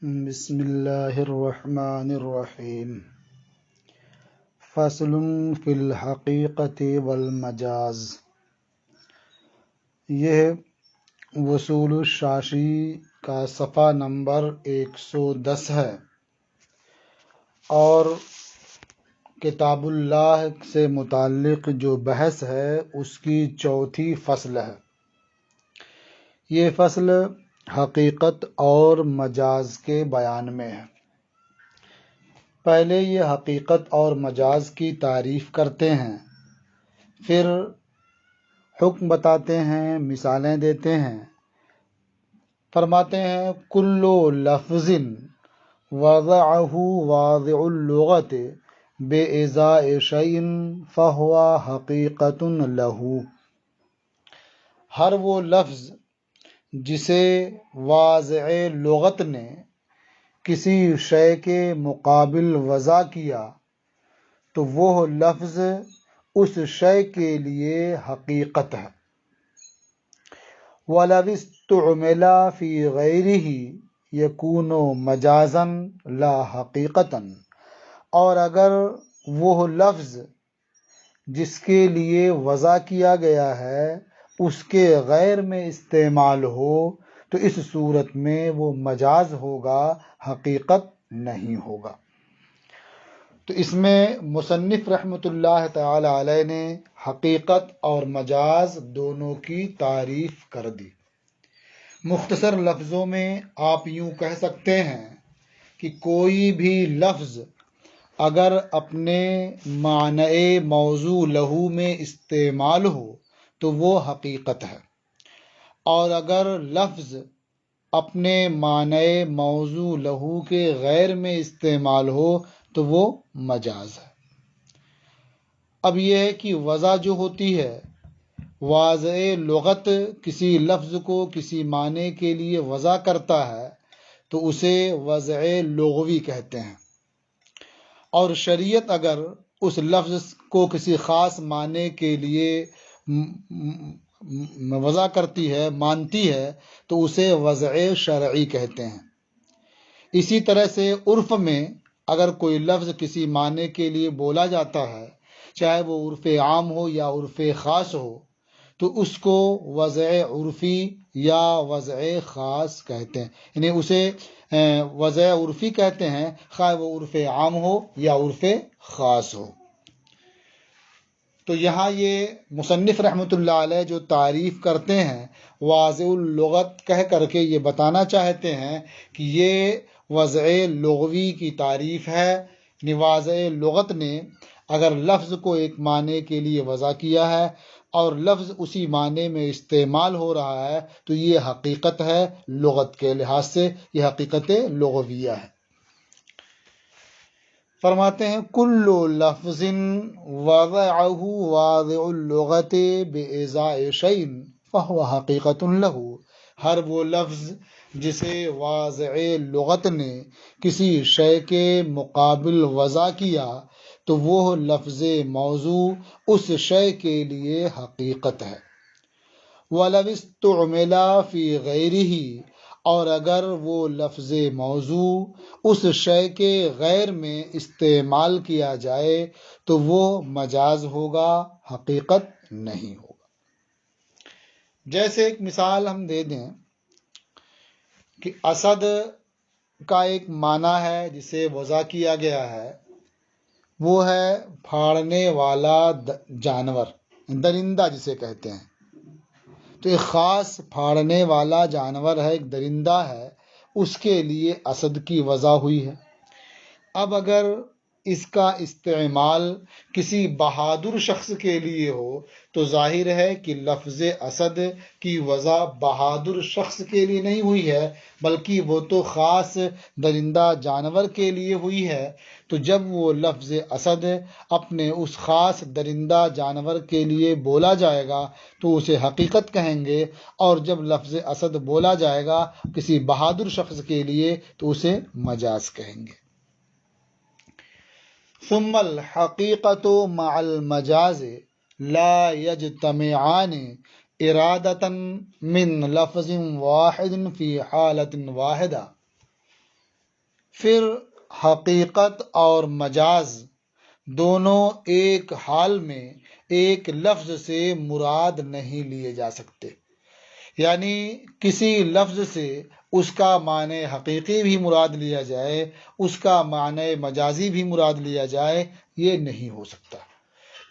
بسم اللہ الرحمن الرحیم فصل فی الحقیقت والمجاز۔ یہ وصول الشاشی کا صفحہ نمبر 110 ہے اور کتاب اللہ سے متعلق جو بحث ہے اس کی چوتھی فصل ہے۔ یہ فصل حقیقت اور مجاز کے بیان میں ہے۔ پہلے یہ حقیقت اور مجاز کی تعریف کرتے ہیں، پھر حکم بتاتے ہیں، مثالیں دیتے ہیں۔ فرماتے ہیں کل لفظ وضعہ واضع اللغت بإزاء شیء فہو حقیقت لہ۔ ہر وہ لفظ جسے واضع لغت نے کسی شے کے مقابل وضع کیا تو وہ لفظ اس شے کے لیے حقیقت ہے۔ وَلَوِ اسْتُعْمِلَ فِي غَيْرِهِ يَكُونُ مَجَازًا لَا حَقِيقَةً، اور اگر وہ لفظ جس کے لیے وضع کیا گیا ہے اس کے غیر میں استعمال ہو تو اس صورت میں وہ مجاز ہوگا، حقیقت نہیں ہوگا۔ تو اس میں مصنف رحمۃ اللہ تعالی علیہ نے حقیقت اور مجاز دونوں کی تعریف کر دی۔ مختصر لفظوں میں آپ یوں کہہ سکتے ہیں کہ کوئی بھی لفظ اگر اپنے معنی موضوع لہو میں استعمال ہو تو وہ حقیقت ہے، اور اگر لفظ اپنے معنی موضوع لہو کے غیر میں استعمال ہو تو وہ مجاز ہے۔ اب یہ ہے کہ وضع جو ہوتی ہے، واضع لغت کسی لفظ کو کسی معنی کے لیے وضع کرتا ہے تو اسے وضع لغوی کہتے ہیں، اور شریعت اگر اس لفظ کو کسی خاص معنی کے لیے وضع کرتی ہے، مانتی ہے، تو اسے وضع شرعی کہتے ہیں۔ اسی طرح سے عرف میں اگر کوئی لفظ کسی معنی کے لیے بولا جاتا ہے، چاہے وہ عرف عام ہو یا عرف خاص ہو، تو اس کو وضع عرفی یا وضع خاص کہتے ہیں، یعنی اسے وضع عرفی کہتے ہیں، خواہ وہ عرف عام ہو یا عرف خاص ہو۔ تو یہاں یہ مصنف رحمۃ اللہ علیہ جو تعریف کرتے ہیں واضع اللغت کہہ کر کے یہ بتانا چاہتے ہیں کہ یہ وضع لغوی کی تعریف ہے۔ یعنی واضع لغت نے اگر لفظ کو ایک معنی کے لیے وضع کیا ہے اور لفظ اسی معنی میں استعمال ہو رہا ہے تو یہ حقیقت ہے، لغت کے لحاظ سے یہ حقیقت لغویہ ہے۔ فرماتے ہیں کل لفظ وضعہ واضع اللغت بإزاء شیء فہو حقیقت لہ۔ ہر وہ لفظ جسے واضع لغت نے کسی شے کے مقابل وضع کیا تو وہ لفظ موضوع اس شے کے لیے حقیقت ہے۔ وَلَوِ اسْتُعْمِلَ فِي غَيْرِهِ، اور اگر وہ لفظ موضوع اس شے کے غیر میں استعمال کیا جائے تو وہ مجاز ہوگا، حقیقت نہیں ہوگا۔ جیسے ایک مثال ہم دے دیں کہ اسد کا ایک معنی ہے جسے وضع کیا گیا ہے، وہ ہے پھاڑنے والا جانور، درندہ جسے کہتے ہیں۔ تو ایک خاص پھاڑنے والا جانور ہے، ایک درندہ ہے، اس کے لیے اسد کی وضع ہوئی ہے۔ اب اگر اس کا استعمال کسی بہادر شخص کے لیے ہو تو ظاہر ہے کہ لفظ اسد کی وضع بہادر شخص کے لیے نہیں ہوئی ہے بلکہ وہ تو خاص درندہ جانور کے لیے ہوئی ہے۔ تو جب وہ لفظ اسد اپنے اس خاص درندہ جانور کے لیے بولا جائے گا تو اسے حقیقت کہیں گے، اور جب لفظ اسد بولا جائے گا کسی بہادر شخص کے لیے تو اسے مجاز کہیں گے۔ ثم الحقیقت مع المجاز لا یجتمعان ارادۃ من لفظ واحد فی حالۃ واحدہ۔ پھر حقیقت اور مجاز دونوں ایک حال میں ایک لفظ سے مراد نہیں لیے جا سکتے، یعنی کسی لفظ سے اس کا معنی حقیقی بھی مراد لیا جائے، اس کا معنی مجازی بھی مراد لیا جائے، یہ نہیں ہو سکتا۔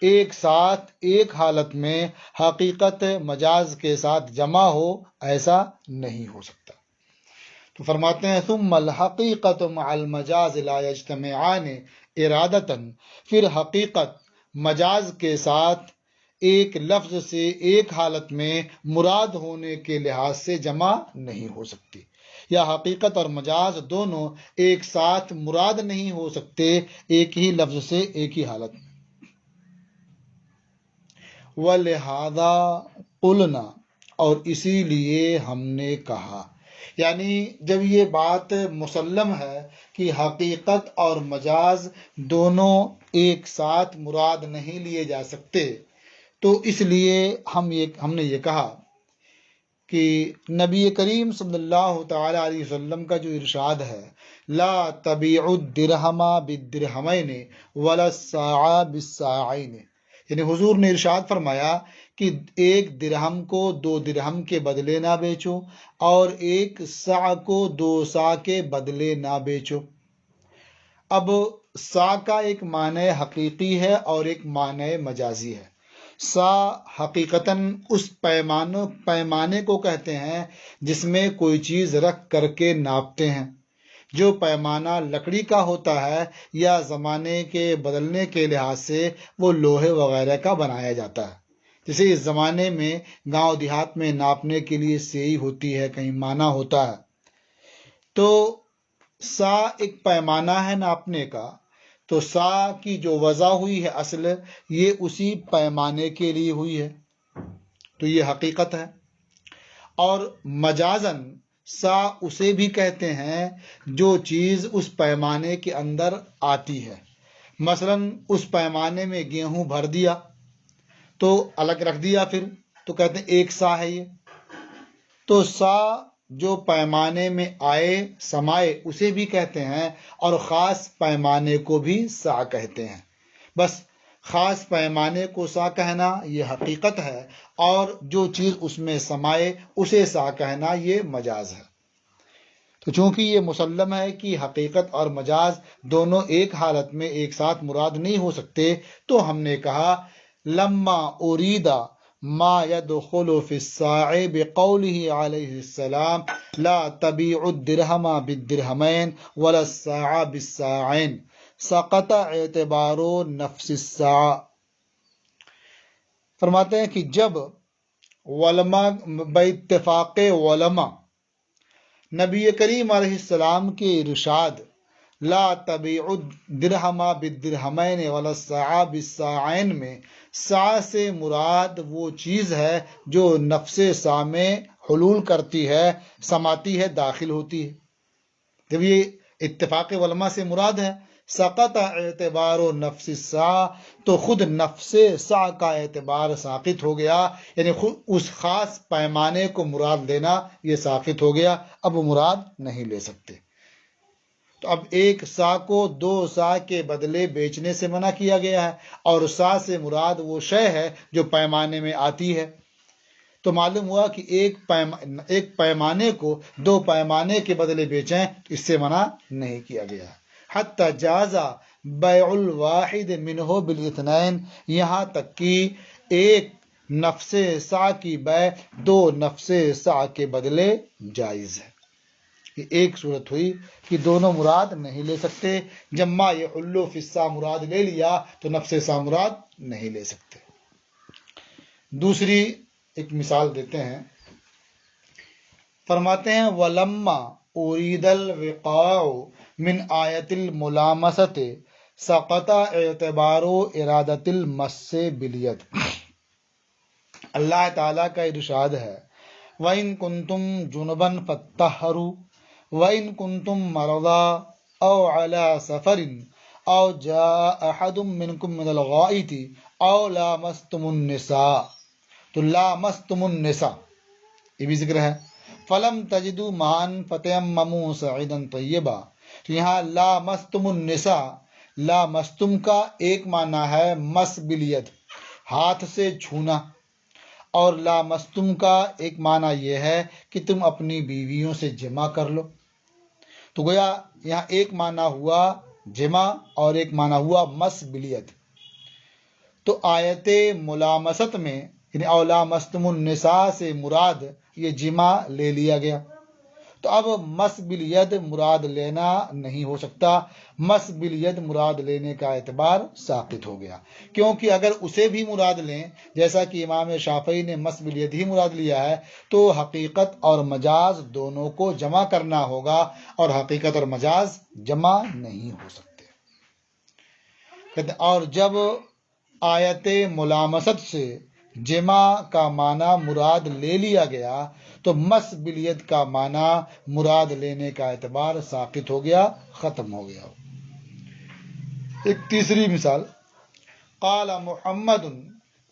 ایک ساتھ ایک حالت میں حقیقت مجاز کے ساتھ جمع ہو، ایسا نہیں ہو سکتا۔ تو فرماتے ہیں ثم الحقیقت مع المجاز لا یجتمعان ارادتا، پھر حقیقت مجاز کے ساتھ ایک لفظ سے ایک حالت میں مراد ہونے کے لحاظ سے جمع نہیں ہو سکتی، یا حقیقت اور مجاز دونوں ایک ساتھ مراد نہیں ہو سکتے ایک ہی لفظ سے ایک ہی حالت میں۔ وَلِہَذَا قُلْنَا، اور اسی لیے ہم نے کہا، یعنی جب یہ بات مسلم ہے کہ حقیقت اور مجاز دونوں ایک ساتھ مراد نہیں لیے جا سکتے، تو اس لیے ہم نے یہ کہا کہ نبی کریم صلی اللہ تعالی علیہ وسلم کا جو ارشاد ہے لا تبیع الدرہم بالدرہمین ولا الساع بالساعین، یعنی حضور نے ارشاد فرمایا کہ ایک درہم کو 2 درہم کے بدلے نہ بیچو اور ایک ساع کو 2 ساع کے بدلے نہ بیچو۔ اب ساع کا ایک معنی حقیقی ہے اور ایک معنی مجازی ہے۔ سا حقیقتاً اس پیمانے کو کہتے ہیں جس میں کوئی چیز رکھ کر کے ناپتے ہیں۔ جو پیمانہ لکڑی کا ہوتا ہے یا زمانے کے بدلنے کے لحاظ سے وہ لوہے وغیرہ کا بنایا جاتا ہے، جیسے اس زمانے میں گاؤں دیہات میں ناپنے کے لیے سیئی ہوتی ہے، کہیں مانا ہوتا ہے۔ تو سا ایک پیمانہ ہے ناپنے کا، تو سا کی جو وضع ہوئی ہے اصل، یہ اسی پیمانے کے لیے ہوئی ہے، تو یہ حقیقت ہے۔ اور مجازن سا اسے بھی کہتے ہیں جو چیز اس پیمانے کے اندر آتی ہے۔ مثلا اس پیمانے میں گیہوں بھر دیا تو الگ رکھ دیا، پھر تو کہتے ہیں ایک سا ہے یہ۔ تو سا جو پیمانے میں آئے سمائے اسے بھی کہتے ہیں، اور خاص پیمانے کو بھی سا کہتے ہیں۔ بس خاص پیمانے کو سا کہنا یہ حقیقت ہے، اور جو چیز اس میں سمائے اسے سا کہنا یہ مجاز ہے۔ تو چونکہ یہ مسلم ہے کہ حقیقت اور مجاز دونوں ایک حالت میں ایک ساتھ مراد نہیں ہو سکتے، تو ہم نے کہا لما اریدا ما يدخل في الساع بقوله عليه السلام لا تبيع الدرهم بالدرهمين ولا الساع بالساعين سقط اعتبار نفس الساع۔ فرماتے ہیں کہ جب علماء باتفاق علماء نبی کریم علیہ السلام کے ارشاد لا تبیع الدرہم بالدرہمین ولا الساع بالساعین میں سا سے مراد وہ چیز ہے جو نفس سا میں حلول کرتی ہے، سماتی ہے، داخل ہوتی ہے۔ جب یہ اتفاق علماء سے مراد ہے سقط اعتبار و نفس سا، تو خود نفس سا کا اعتبار ساقط ہو گیا، یعنی خود اس خاص پیمانے کو مراد لینا یہ ساقط ہو گیا، اب وہ مراد نہیں لے سکتے۔ تو اب ایک سا کو 2 سا کے بدلے بیچنے سے منع کیا گیا ہے، اور سا سے مراد وہ شے ہے جو پیمانے میں آتی ہے۔ تو معلوم ہوا کہ ایک پیمانے کو 2 پیمانے کے بدلے بیچیں تو اس سے منع نہیں کیا گیا۔ حتی جازا بیع الواحد منہ بالاثنین، یہاں تک کہ ایک نفس سا کی بیع 2 نفس سا کے بدلے جائز ہے۔ یہ ایک صورت ہوئی کہ دونوں مراد نہیں لے سکتے، جب ما یحل فی السا مراد لے لیا تو نفس سا مراد نہیں لے سکتے۔ دوسری ایک مثال دیتے ہیں، فرماتے ہیں وَلَمَّا أُرِيدَ الْوِقَاعُ مِنْ آیَةِ الْمُلَامَسَةِ سَقَطَ اعتبار ارادۃ المس بالید۔ اللہ تعالیٰ کا ارشاد ہے وَإِن كُنتُمْ جُنُبًا فَاتَّطَهَّرُوا وَإِن كُنتُمْ مَرْضَىٰ أَوْ عَلَىٰ سَفَرٍ أَوْ جَاءَ أَحَدٌ مِّنكُم مِّنَ الْغَائِطِ أَوْ لَامَسْتُمُ النِّسَاءَ، تو لامستم النساء یہ بھی ذکر ہے، فلم تجدو مان فتیمموا صعیدا طیبا، تو یہاں لامستم النساء، لامستم کا ایک معنی ہے مس بالید، ہاتھ سے چھونا، اور لامستم کا ایک معنی یہ ہے کہ تم اپنی بیویوں سے جمع کر لو۔ تو گویا یہاں ایک معنی ہوا جمع اور ایک معنی ہوا مس بالید۔ تو آیت ملامست میں یعنی اولا مستم النساء سے مراد یہ جمع لے لیا گیا، تو اب مس بالید مراد لینا نہیں ہو سکتا، مس بالید مراد لینے کا اعتبار ساقط ہو گیا، کیونکہ اگر اسے بھی مراد لیں جیسا کہ امام شافعی نے مس بالید ہی مراد لیا ہے تو حقیقت اور مجاز دونوں کو جمع کرنا ہوگا، اور حقیقت اور مجاز جمع نہیں ہو سکتے۔ اور جب آیت ملامست سے جمع کا معنی مراد لے لیا گیا تو مس بالید کا معنی مراد لینے کا اعتبار ساقط ہو گیا، ختم ہو گیا۔ ایک تیسری مثال، قال محمد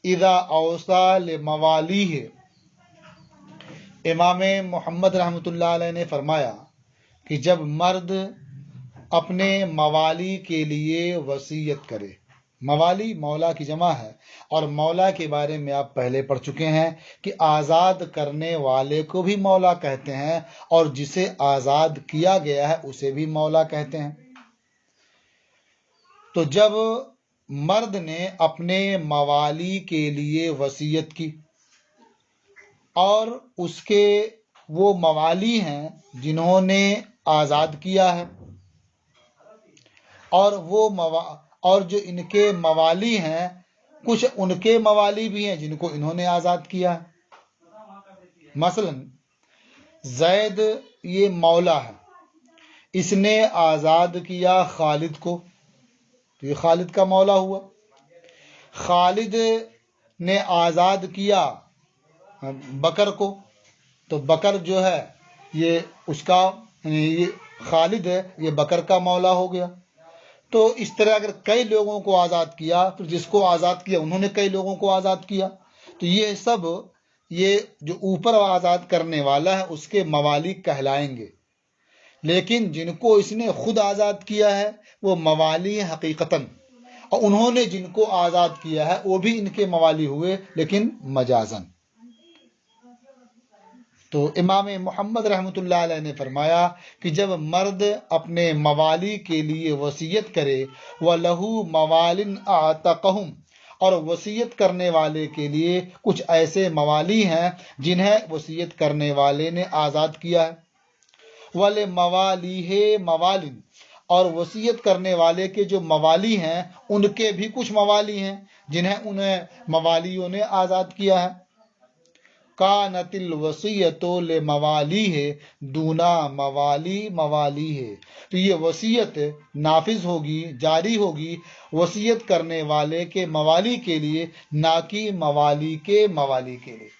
اذا اوصى لموالیہ، امام محمد رحمۃ اللہ علیہ نے فرمایا کہ جب مرد اپنے موالی کے لیے وصیت کرے، موالی مولا کی جمع ہے، اور مولا کے بارے میں آپ پہلے پڑھ چکے ہیں کہ آزاد کرنے والے کو بھی مولا کہتے ہیں، اور جسے آزاد کیا گیا ہے اسے بھی مولا کہتے ہیں۔ تو جب مرد نے اپنے موالی کے لیے وصیت کی اور اس کے وہ موالی ہیں جنہوں نے آزاد کیا ہے، اور جو ان کے موالی ہیں کچھ ان کے موالی بھی ہیں جن کو انہوں نے آزاد کیا ہے۔ مثلا زید یہ مولا ہے، اس نے آزاد کیا خالد کو، تو یہ خالد کا مولا ہوا۔ خالد نے آزاد کیا بکر کو، تو بکر جو ہے یہ اس کا یہ خالد ہے، یہ بکر کا مولا ہو گیا۔ تو اس طرح اگر کئی لوگوں کو آزاد کیا تو جس کو آزاد کیا انہوں نے کئی لوگوں کو آزاد کیا، تو یہ سب یہ جو اوپر آزاد کرنے والا ہے اس کے موالی کہلائیں گے، لیکن جن کو اس نے خود آزاد کیا ہے وہ موالی حقیقتاً، اور انہوں نے جن کو آزاد کیا ہے وہ بھی ان کے موالی ہوئے لیکن مجازاً۔ تو امام محمد رحمۃ اللہ علیہ نے فرمایا کہ جب مرد اپنے موالی کے لیے وصیت کرے وَلَهُ مَوَالٍ أَعْتَقَهُمْ، اور وصیت کرنے والے کے لیے کچھ ایسے موالی ہیں جنہیں وصیت کرنے والے نے آزاد کیا ہے، وَلِمَوَالِيهِ مَوَالٍ، اور وصیت کرنے والے کے جو موالی ہیں ان کے بھی کچھ موالی ہیں جنہیں انہیں موالیوں نے آزاد کیا ہے۔ کانت الوصیۃ لموالیہ دونا موالی موالیہ، تو یہ وصیت نافذ ہوگی، جاری ہوگی وصیت کرنے والے کے موالی کے لیے، نہ کہ موالی کے موالی کے لیے،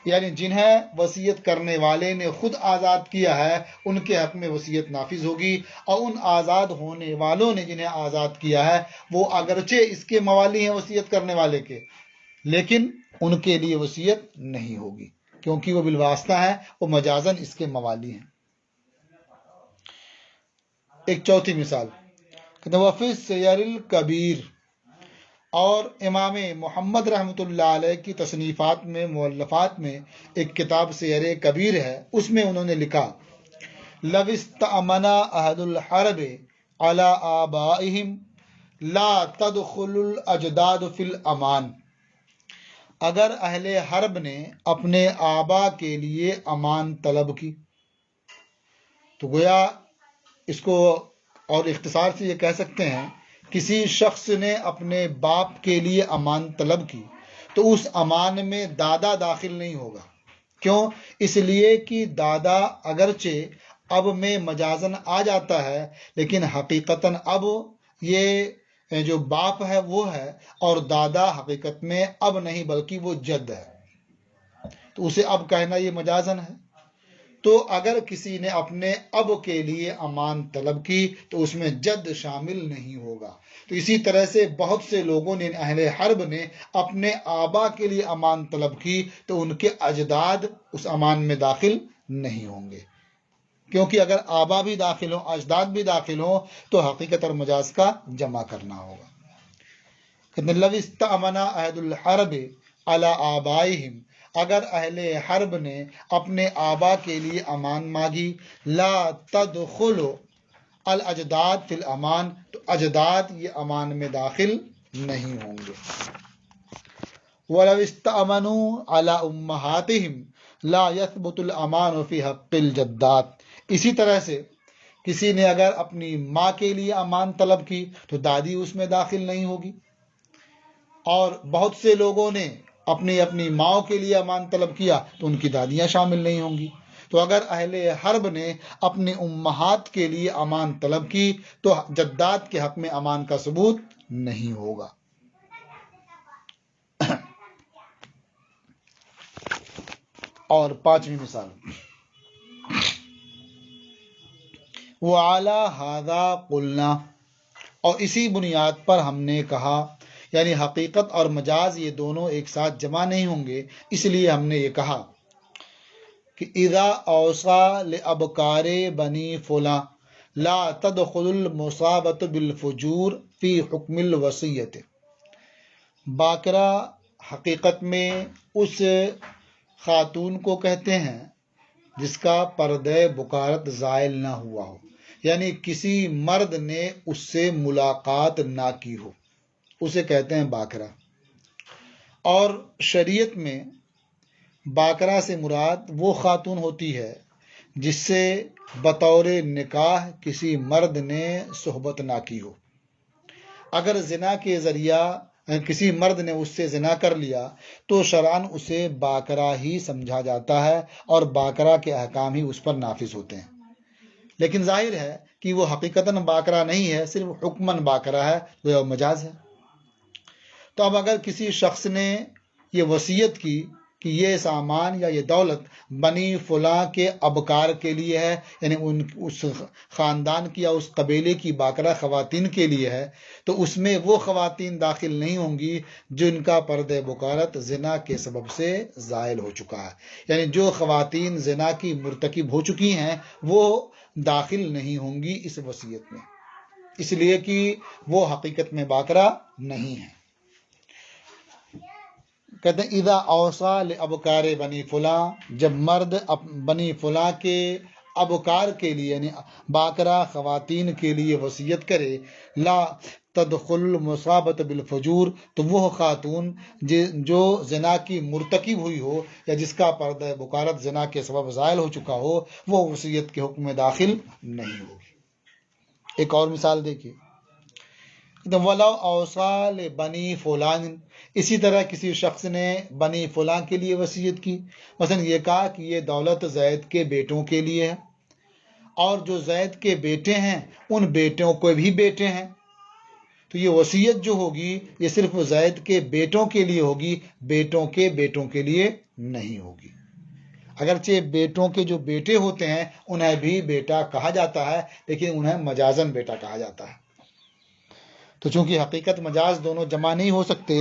یعنی جنہیں وصیت کرنے والے نے خود آزاد کیا ہے ان کے حق میں وصیت نافذ ہوگی، اور ان آزاد ہونے والوں نے جنہیں آزاد کیا ہے وہ اگرچہ اس کے موالی ہیں وصیت کرنے والے کے، لیکن ان کے لیے وصیت نہیں ہوگی کیونکہ وہ بالواسطہ ہیں، وہ مجازاً اس کے موالی ہیں۔ ایک چوتھی مثال، وفی السیر الکبیر، اور امام محمد رحمۃ اللہ علیہ کی تصنیفات میں مؤلفات میں ایک کتاب سیر کبیر ہے، اس میں انہوں نے لکھا لو استأمن اہل الحرب علی آبائہم لا تدخل الاجداد فی الامان، اگر اہل حرب نے اپنے آبا کے لیے امان طلب کی، تو گویا اس کو اور اختصار سے یہ کہہ سکتے ہیں کسی شخص نے اپنے باپ کے لیے امان طلب کی تو اس امان میں دادا داخل نہیں ہوگا۔ کیوں؟ اس لیے کہ دادا اگرچہ اب میں مجازن آ جاتا ہے لیکن حقیقتاً اب یہ جو باپ ہے وہ ہے، اور دادا حقیقت میں اب نہیں بلکہ وہ جد ہے، تو اسے اب کہنا یہ مجازن ہے۔ تو اگر کسی نے اپنے اب کے لیے امان طلب کی تو اس میں جد شامل نہیں ہوگا۔ تو اسی طرح سے بہت سے لوگوں نے اہل حرب نے اپنے آبا کے لیے امان طلب کی تو ان کے اجداد اس امان میں داخل نہیں ہوں گے، کیونکہ اگر آبا بھی داخل ہوں، اجداد بھی داخل ہوں تو حقیقت اور مجاز کا جمع کرنا ہوگا۔ لو استأمن اہل الحرب علی آبائہم، اگر اہل حرب نے اپنے آبا کے لیے امان مانگی، لا تدخل الاجداد فی الامان، تو اجداد یہ امان میں داخل نہیں ہوں گے۔ وَلَوْ اسْتَأْمَنُوا عَلَىٰ أُمَّهَاتِهِمْ لَا يَثْبُتُ الْأَمَانُ فِي حَقِّ الْجَدَّاتِ، اسی طرح سے کسی نے اگر اپنی ماں کے لیے امان طلب کی تو دادی اس میں داخل نہیں ہوگی، اور بہت سے لوگوں نے اپنی اپنی ماؤں کے لیے امان طلب کیا تو ان کی دادیاں شامل نہیں ہوں گی۔ تو اگر اہل حرب نے اپنی امہات کے لیے امان طلب کی تو جدات کے حق میں امان کا ثبوت نہیں ہوگا۔ اور پانچویں مثال، وَعَلَىٰ هَٰذَا قُلْنَا، اور اسی بنیاد پر ہم نے کہا، یعنی حقیقت اور مجاز یہ دونوں ایک ساتھ جمع نہیں ہوں گے، اس لیے ہم نے یہ کہا کہ اذا اوصى لابکار بنی فلاں لا تدخل المصابۃ بالفجور فی حکم الوصیت، باکرہ حقیقت میں اس خاتون کو کہتے ہیں جس کا پردہ بکارت زائل نہ ہوا ہو، یعنی کسی مرد نے اس سے ملاقات نہ کی ہو، اسے کہتے ہیں باکرہ۔ اور شریعت میں باکرہ سے مراد وہ خاتون ہوتی ہے جس سے بطور نکاح کسی مرد نے صحبت نہ کی ہو۔ اگر زنا کے ذریعہ کسی مرد نے اس سے زنا کر لیا تو شرعاً اسے باکرہ ہی سمجھا جاتا ہے اور باکرہ کے احکام ہی اس پر نافذ ہوتے ہیں، لیکن ظاہر ہے کہ وہ حقیقتاً باکرہ نہیں ہے، صرف حکماً باکرہ ہے، وہ مجاز ہے۔ تو اب اگر کسی شخص نے یہ وصیت کی کہ یہ سامان یا یہ دولت بنی فلاں کے ابکار کے لیے ہے، یعنی اس خاندان کی یا اس قبیلے کی باکرہ خواتین کے لیے ہے، تو اس میں وہ خواتین داخل نہیں ہوں گی جن کا پردہ بکارت زنا کے سبب سے زائل ہو چکا ہے، یعنی جو خواتین زنا کی مرتکب ہو چکی ہیں وہ داخل نہیں ہوں گی اس وصیت میں، اس لیے کہ وہ حقیقت میں باکرہ نہیں ہیں۔ کہتے ہیں اذا اوصى لابکار بنی فلاں، جب مرد بنی فلاں کے ابکار کے لیے یعنی باکرہ خواتین کے لیے وصیت کرے، لا تدخل المصابۃ بالفجور، تو وہ خاتون جو زنا کی مرتکب ہوئی ہو یا جس کا پردہ بکارت زنا کے سبب زائل ہو چکا ہو، وہ وصیت کے حکم میں داخل نہیں ہوگی۔ ایک اور مثال دیکھیے، وَلَوْ أَوْصَىٰ لِبَنِي فُلَانٍ، اسی طرح کسی شخص نے بنی فلاں کے لیے وصیت کی، مثلا یہ کہا کہ یہ دولت زید کے بیٹوں کے لیے ہے، اور جو زید کے بیٹے ہیں ان بیٹوں کو بھی بیٹے ہیں، تو یہ وصیت جو ہوگی یہ صرف زید کے بیٹوں کے لیے ہوگی، بیٹوں کے بیٹوں کے لیے نہیں ہوگی۔ اگرچہ بیٹوں کے جو بیٹے ہوتے ہیں انہیں بھی بیٹا کہا جاتا ہے، لیکن انہیں مجازن بیٹا کہا جاتا ہے۔ تو چونکہ حقیقت مجاز دونوں جمع نہیں ہو سکتے،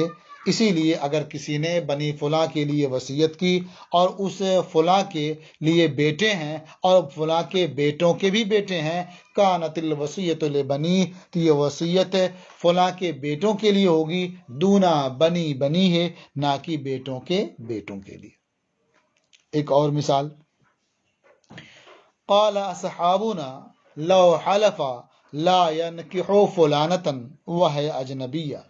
اسی لیے اگر کسی نے بنی فلاں کے لیے وصیت کی اور اس فلاں کے لیے بیٹے ہیں اور فلاں کے بیٹوں کے بھی بیٹے ہیں، کانت الوصیۃ لبنی، تو یہ وصیت فلاں کے بیٹوں کے لیے ہوگی، دونا بنی بنی ہے، نہ کہ بیٹوں کے بیٹوں کے لیے۔ ایک اور مثال، قال اصحابنا لو حلف لا ينکح فلانة وهي اجنبیہ،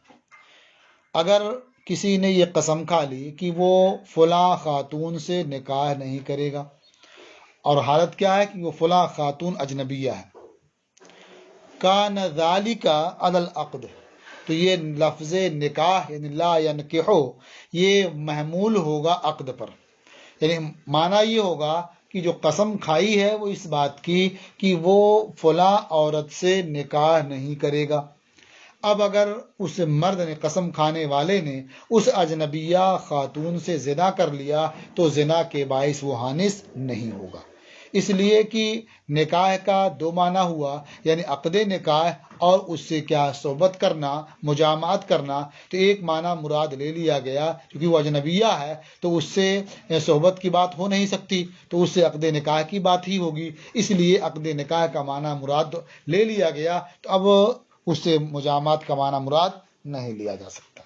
اگر کسی نے یہ قسم کھا لی کہ وہ فلاں خاتون سے نکاح نہیں کرے گا، اور حالت کیا ہے کہ وہ فلاں خاتون اجنبیہ ہے، کان ذالک علی العقد، تو یہ لفظ نکاح یعنی لا ینکح یہ محمول ہوگا عقد پر، یعنی معنی یہ ہوگا کہ جو قسم کھائی ہے وہ اس بات کی کہ وہ فلاں عورت سے نکاح نہیں کرے گا۔ اب اگر اس مرد نے قسم کھانے والے نے اس اجنبیہ خاتون سے زنا کر لیا تو زنا کے باعث وہ حانث نہیں ہوگا، اس لیے کہ نکاح کا دو معنی ہوا، یعنی عقد نکاح اور اس سے کیا صحبت کرنا، مجامعت کرنا، تو ایک معنی مراد لے لیا گیا کیونکہ وہ اجنبیہ ہے تو اس سے صحبت کی بات ہو نہیں سکتی، تو اس سے عقد نکاح کی بات ہی ہوگی، اس لیے عقد نکاح کا معنی مراد لے لیا گیا، تو اب اس سے مجامعت کا معنی مراد نہیں لیا جا سکتا۔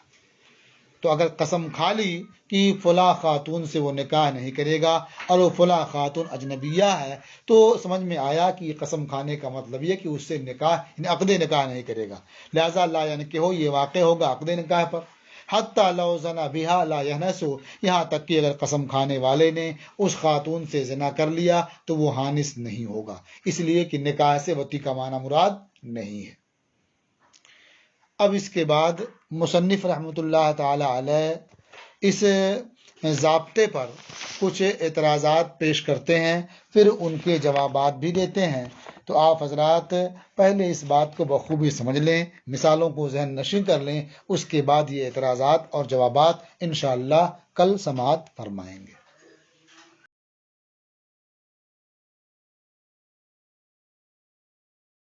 تو اگر قسم کھا لی کہ فلاں خاتون سے وہ نکاح نہیں کرے گا اور وہ فلاں خاتون اجنبیہ ہے، تو سمجھ میں آیا کہ قسم کھانے کا مطلب یہ کہ اس سے نکاح یعنی عقد نکاح نہیں کرے گا، لہذا لا یعنی کہ ہو یہ واقع ہوگا عقد نکاح پر۔ حتیٰ لو زنا بہا لا یحنسو، یہاں تک کہ اگر قسم کھانے والے نے اس خاتون سے زنا کر لیا تو وہ حانس نہیں ہوگا، اس لیے کہ نکاح سے وطی کا معنی مراد نہیں ہے۔ اب اس کے بعد مصنف رحمۃ اللہ تعالی علیہ اس ضابطے پر کچھ اعتراضات پیش کرتے ہیں، پھر ان کے جوابات بھی دیتے ہیں۔ تو آپ حضرات پہلے اس بات کو بخوبی سمجھ لیں، مثالوں کو ذہن نشین کر لیں، اس کے بعد یہ اعتراضات اور جوابات انشاءاللہ کل سماعت فرمائیں گے۔